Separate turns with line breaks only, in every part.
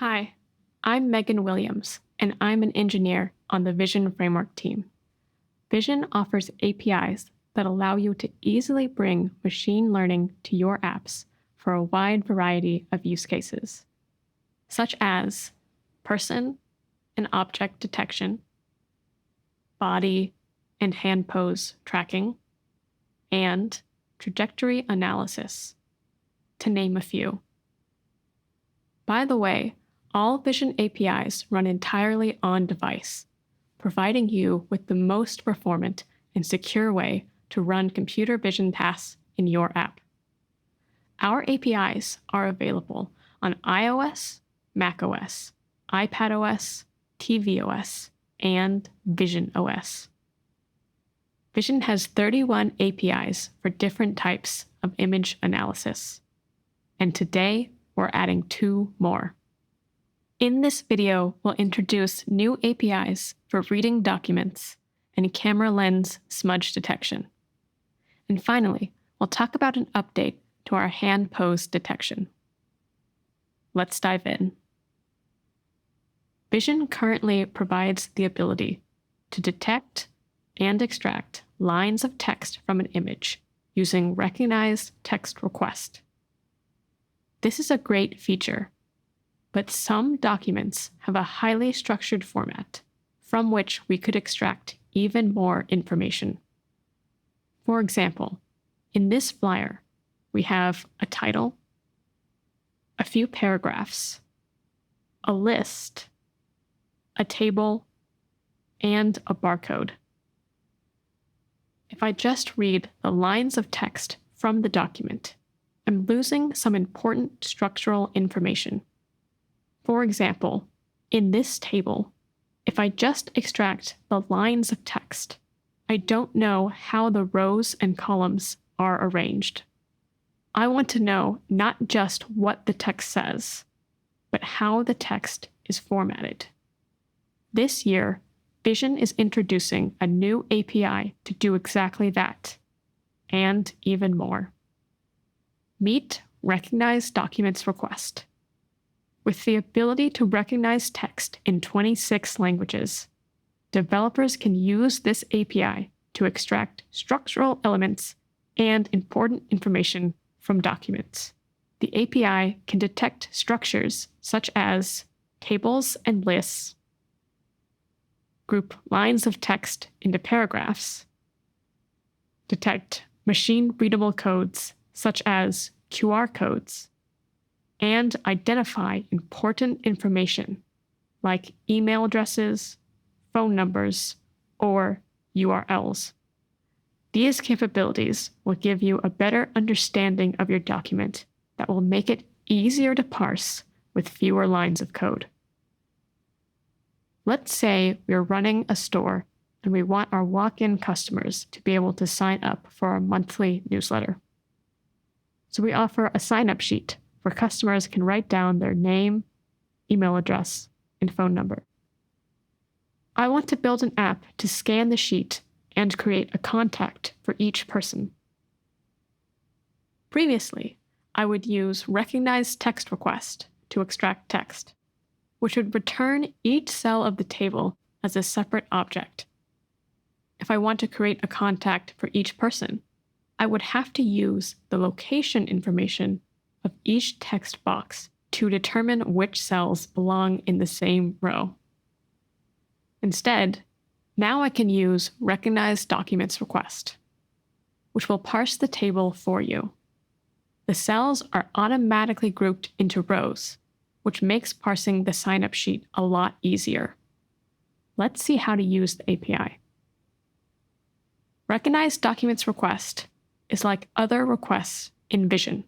Hi, I'm Megan Williams, and I'm an engineer on the Vision Framework team. Vision offers APIs that allow you to easily bring machine learning to your apps for a wide variety of use cases, such as person and object detection, body and hand pose tracking, and trajectory analysis, to name a few. By the way, all Vision APIs run entirely on device, providing you with the most performant and secure way to run computer vision tasks in your app. Our APIs are available on iOS, macOS, iPadOS, tvOS, and visionOS. Vision has 31 APIs for different types of image analysis, and today we're adding 2 more. In this video, we'll introduce new APIs for reading documents and camera lens smudge detection. And finally, we'll talk about an update to our hand pose detection. Let's dive in. Vision currently provides the ability to detect and extract lines of text from an image using RecognizeDocumentsRequest. This is a great feature, but some documents have a highly structured format from which we could extract even more information. For example, in this flyer, we have a title, a few paragraphs, a list, a table, and a barcode. If I just read the lines of text from the document, I'm losing some important structural information. For example, in this table, if I just extract the lines of text, I don't know how the rows and columns are arranged. I want to know not just what the text says, but how the text is formatted. This year, Vision is introducing a new API to do exactly that, and even more. Meet RecognizeDocumentsRequest. With the ability to recognize text in 26 languages, developers can use this API to extract structural elements and important information from documents. The API can detect structures such as tables and lists, group lines of text into paragraphs, detect machine-readable codes such as QR codes, and identify important information like email addresses, phone numbers, or URLs. These capabilities will give you a better understanding of your document that will make it easier to parse with fewer lines of code. Let's say we're running a store and we want our walk-in customers to be able to sign up for our monthly newsletter. So we offer a sign-up sheet where customers can write down their name, email address, and phone number. I want to build an app to scan the sheet and create a contact for each person. Previously, I would use RecognizeTextRequest to extract text, which would return each cell of the table as a separate object. If I want to create a contact for each person, I would have to use the location information of each text box to determine which cells belong in the same row. Instead, now I can use RecognizeDocumentsRequest, which will parse the table for you. The cells are automatically grouped into rows, which makes parsing the sign-up sheet a lot easier. Let's see how to use the API. RecognizeDocumentsRequest is like other requests in Vision.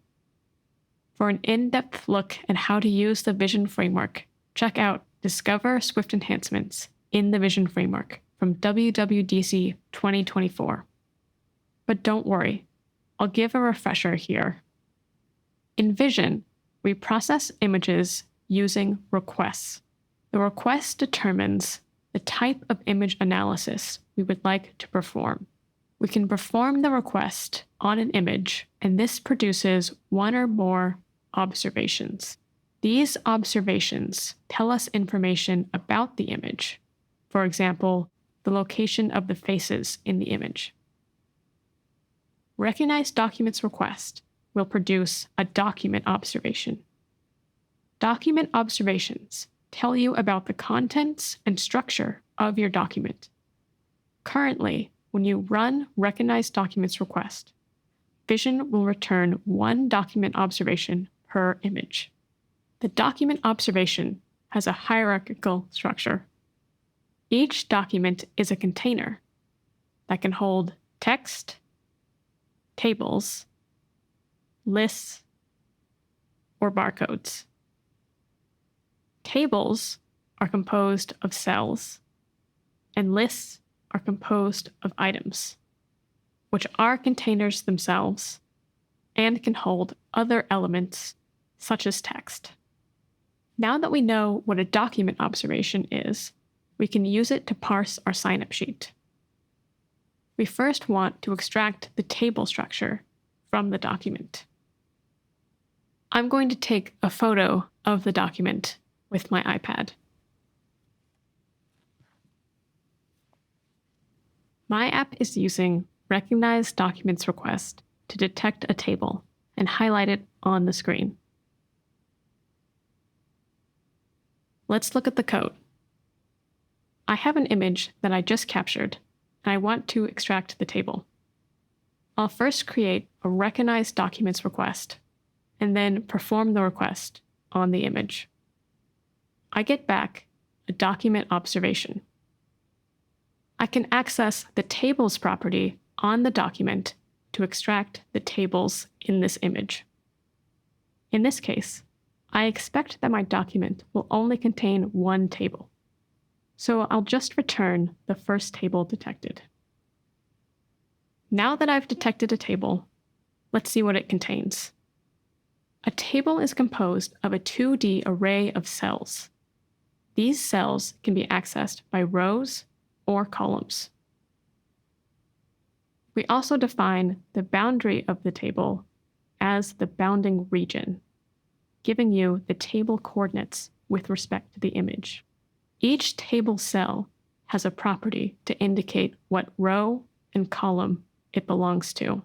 For an in-depth look at how to use the Vision framework, check out Discover Swift Enhancements in the Vision framework from WWDC 2024. But don't worry, I'll give a refresher here. In Vision, we process images using requests. The request determines the type of image analysis we would like to perform. We can perform the request on an image, and this produces one or more observations. These observations tell us information about the image. For example, the location of the faces in the image. RecognizeDocumentsRequest will produce a document observation. Document observations tell you about the contents and structure of your document. Currently, when you run RecognizeDocumentsRequest, Vision will return one document observation per image. The document observation has a hierarchical structure. Each document is a container that can hold text, tables, lists, or barcodes. Tables are composed of cells, and lists are composed of items, which are containers themselves and can hold other elements such as text. Now that we know what a document observation is, we can use it to parse our sign-up sheet. We first want to extract the table structure from the document. I'm going to take a photo of the document with my iPad. My app is using RecognizeDocumentsRequest to detect a table and highlight it on the screen. Let's look at the code. I have an image that I just captured, and I want to extract the table. I'll first create a RecognizeDocumentsRequest, and then perform the request on the image. I get back a document observation. I can access the tables property on the document to extract the tables in this image. In this case, I expect that my document will only contain one table, so I'll just return the first table detected. Now that I've detected a table, let's see what it contains. A table is composed of a 2D array of cells. These cells can be accessed by rows or columns. We also define the boundary of the table as the bounding region, giving you the table coordinates with respect to the image. Each table cell has a property to indicate what row and column it belongs to.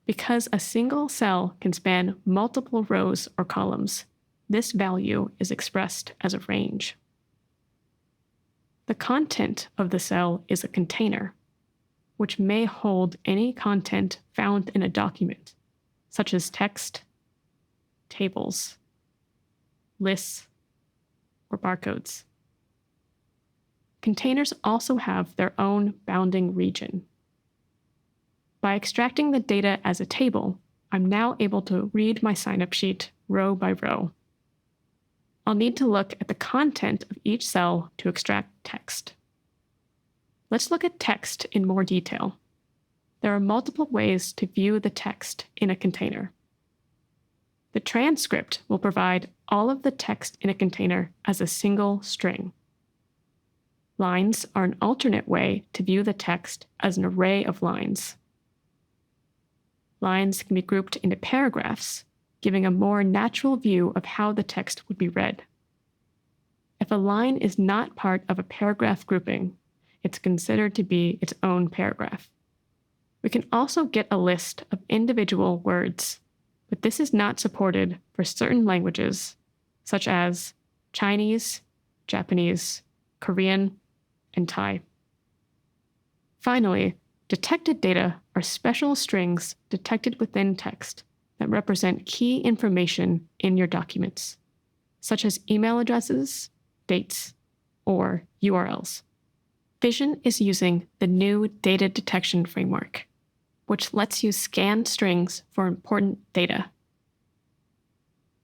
Because a single cell can span multiple rows or columns, this value is expressed as a range. The content of the cell is a container, which may hold any content found in a document, such as text, tables, lists, or barcodes. Containers also have their own bounding region. By extracting the data as a table, I'm now able to read my sign-up sheet row by row. I'll need to look at the content of each cell to extract text. Let's look at text in more detail. There are multiple ways to view the text in a container. The transcript will provide all of the text in a container as a single string. Lines are an alternate way to view the text as an array of lines. Lines can be grouped into paragraphs, giving a more natural view of how the text would be read. If a line is not part of a paragraph grouping, it's considered to be its own paragraph. We can also get a list of individual words, but this is not supported for certain languages, such as Chinese, Japanese, Korean, and Thai. Finally, detected data are special strings detected within text that represent key information in your documents, such as email addresses, dates, or URLs. Vision is using the new data detection framework, which lets you scan strings for important data.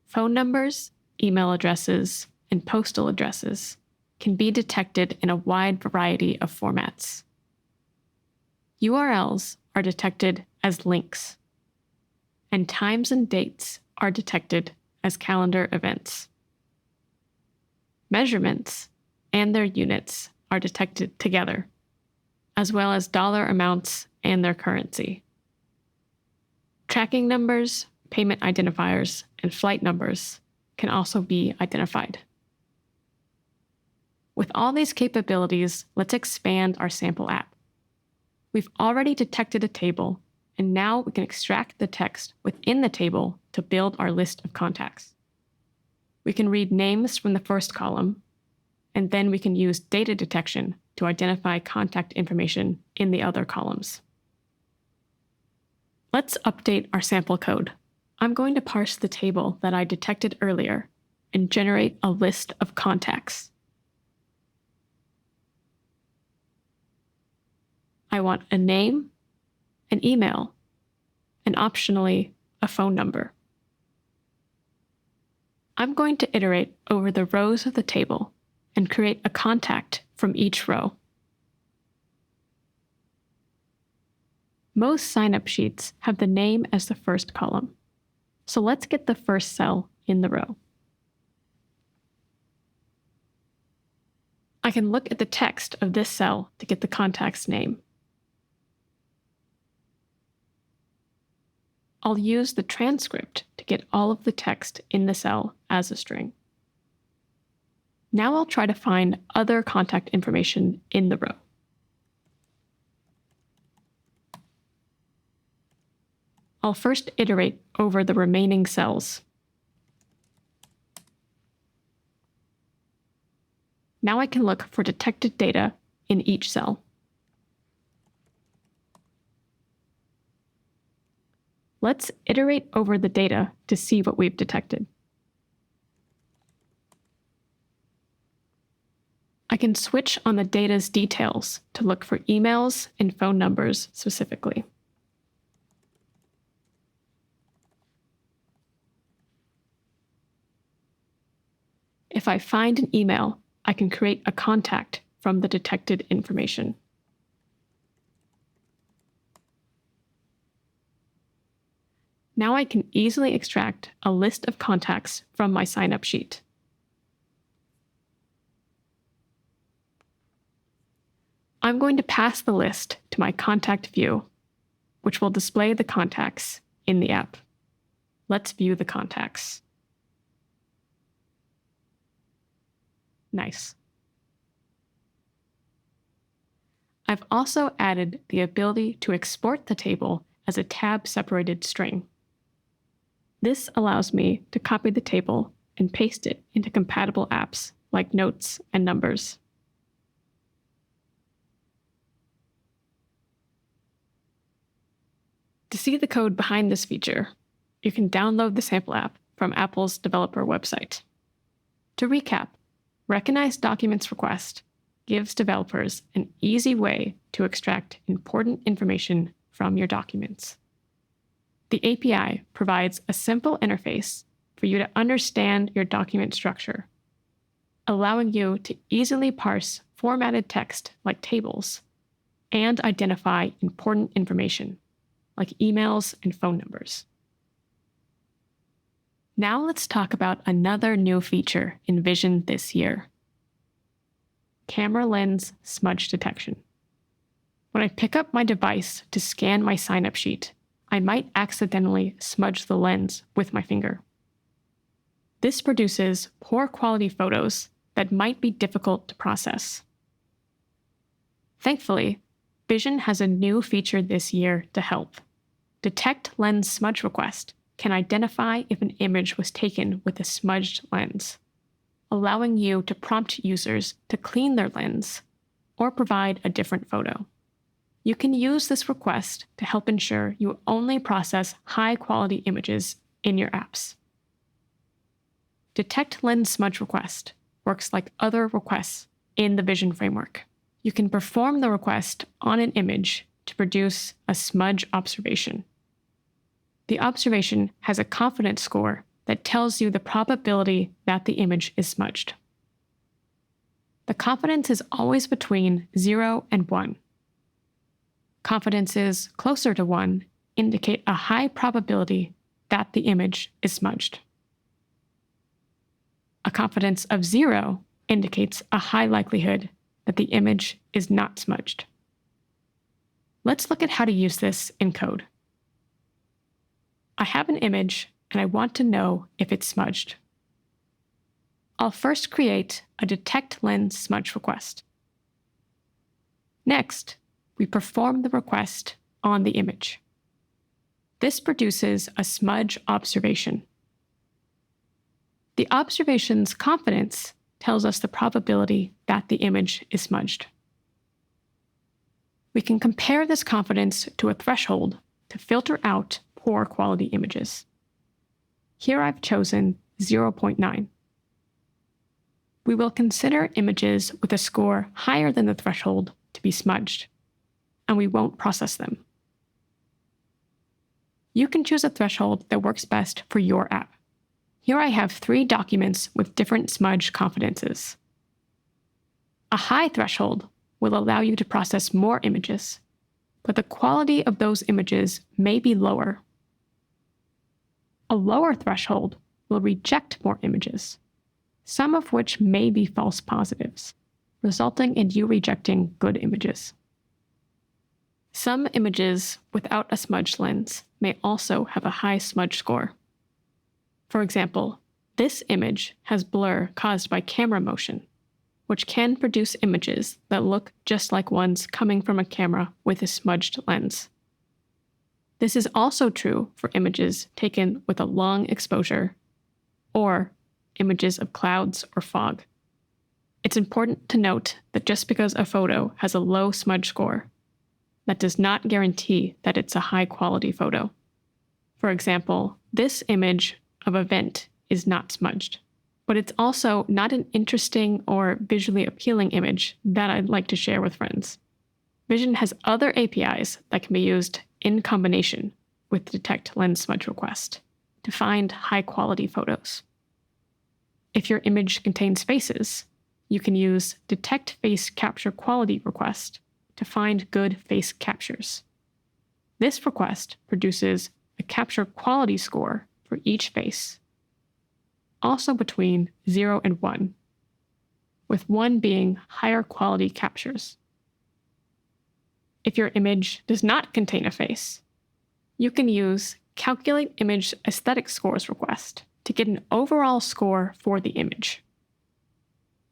Phone numbers, email addresses, and postal addresses can be detected in a wide variety of formats. URLs are detected as links, and times and dates are detected as calendar events. Measurements and their units are detected together, as well as dollar amounts and their currency. Tracking numbers, payment identifiers, and flight numbers can also be identified. With all these capabilities, let's expand our sample app. We've already detected a table, and now we can extract the text within the table to build our list of contacts. We can read names from the first column, and then we can use data detection to identify contact information in the other columns. Let's update our sample code. I'm going to parse the table that I detected earlier and generate a list of contacts. I want a name, an email, and optionally, a phone number. I'm going to iterate over the rows of the table and create a contact from each row. Most sign-up sheets have the name as the first column, so let's get the first cell in the row. I can look at the text of this cell to get the contact's name. I'll use the transcript to get all of the text in the cell as a string. Now I'll try to find other contact information in the row. I'll first iterate over the remaining cells. Now I can look for detected data in each cell. Let's iterate over the data to see what we've detected. I can switch on the data's details to look for emails and phone numbers specifically. If I find an email, I can create a contact from the detected information. Now I can easily extract a list of contacts from my sign-up sheet. I'm going to pass the list to my contact view, which will display the contacts in the app. Let's view the contacts. Nice. I've also added the ability to export the table as a tab-separated string. This allows me to copy the table and paste it into compatible apps like Notes and Numbers. To see the code behind this feature, you can download the sample app from Apple's developer website. To recap, RecognizeDocumentsRequest gives developers an easy way to extract important information from your documents. The API provides a simple interface for you to understand your document structure, allowing you to easily parse formatted text like tables and identify important information like emails and phone numbers. Now let's talk about another new feature in Vision this year: camera lens smudge detection. When I pick up my device to scan my sign-up sheet, I might accidentally smudge the lens with my finger. This produces poor quality photos that might be difficult to process. Thankfully, Vision has a new feature this year to help. Detect Lens Smudge Request can identify if an image was taken with a smudged lens, allowing you to prompt users to clean their lens or provide a different photo. You can use this request to help ensure you only process high-quality images in your apps. Detect Lens Smudge Request works like other requests in the Vision framework. You can perform the request on an image to produce a smudge observation. The observation has a confidence score that tells you the probability that the image is smudged. The confidence is always between 0 and 1. Confidences closer to 1 indicate a high probability that the image is smudged. A confidence of 0 indicates a high likelihood that the image is not smudged. Let's look at how to use this in code. I have an image and I want to know if it's smudged. I'll first create a detect lens smudge request. Next, we perform the request on the image. This produces a smudge observation. The observation's confidence tells us the probability that the image is smudged. We can compare this confidence to a threshold to filter out poor quality images. Here I've chosen 0.9. We will consider images with a score higher than the threshold to be smudged, and we won't process them. You can choose a threshold that works best for your app. Here I have 3 documents with different smudge confidences. A high threshold will allow you to process more images, but the quality of those images may be lower. A lower threshold will reject more images, some of which may be false positives, resulting in you rejecting good images. Some images without a smudge lens may also have a high smudge score. For example, this image has blur caused by camera motion, which can produce images that look just like ones coming from a camera with a smudged lens. This is also true for images taken with a long exposure or images of clouds or fog. It's important to note that just because a photo has a low smudge score, that does not guarantee that it's a high-quality photo. For example, this image of a vent is not smudged, but it's also not an interesting or visually appealing image that I'd like to share with friends. Vision has other APIs that can be used in combination with Detect Lens Smudge Request to find high-quality photos. If your image contains faces, you can use Detect Face Capture Quality Request to find good face captures. This request produces a capture quality score for each face, also between 0 and 1, with 1 being higher quality captures. If your image does not contain a face, you can use Calculate Image Aesthetic Scores request to get an overall score for the image.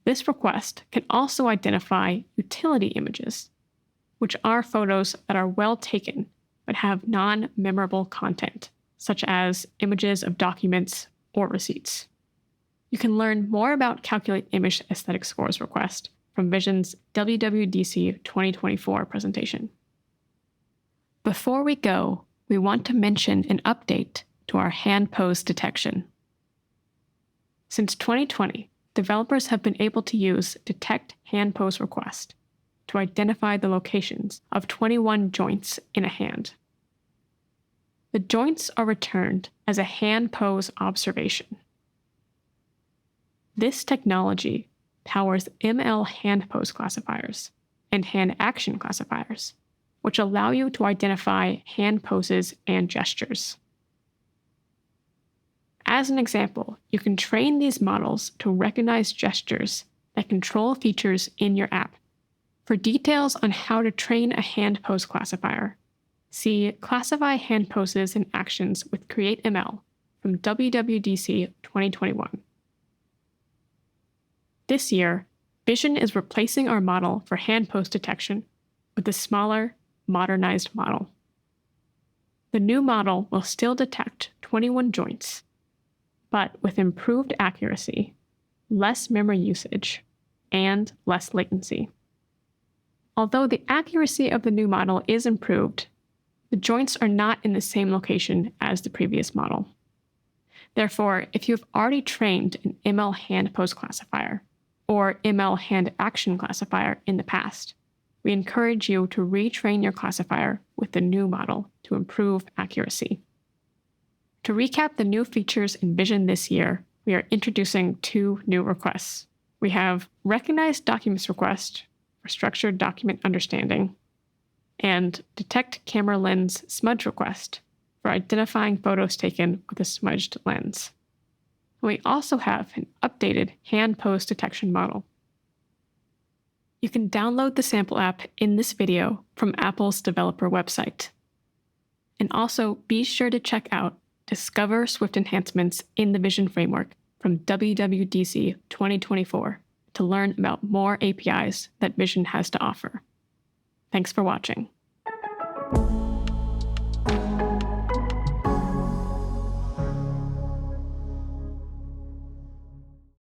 This request can also identify utility images, which are photos that are well taken but have non-memorable content, such as images of documents or receipts. You can learn more about Calculate Image Aesthetic Scores request from Vision's WWDC25 presentation. Before we go, we want to mention an update to our hand pose detection. Since 2020, developers have been able to use Detect Hand Pose Request to identify the locations of 21 joints in a hand. The joints are returned as a hand pose observation. This technology powers ML hand pose classifiers and hand action classifiers, which allow you to identify hand poses and gestures. As an example, you can train these models to recognize gestures that control features in your app. For details on how to train a hand pose classifier, see Classify Hand Poses and Actions with CreateML from WWDC 2021. This year, Vision is replacing our model for hand pose detection with a smaller, modernized model. The new model will still detect 21 joints, but with improved accuracy, less memory usage, and less latency. Although the accuracy of the new model is improved, the joints are not in the same location as the previous model. Therefore, if you have already trained an ML hand pose classifier or ML hand action classifier in the past, we encourage you to retrain your classifier with the new model to improve accuracy. To recap the new features in Vision this year, we are introducing 2 new requests. We have RecognizeDocumentsRequest for structured document understanding, and Detect Camera Lens Smudge Request for identifying photos taken with a smudged lens. We also have an updated hand pose detection model. You can download the sample app in this video from Apple's developer website. And also be sure to check out Discover Swift enhancements in the Vision framework from WWDC 2024 to learn about more APIs that Vision has to offer. Thanks for watching.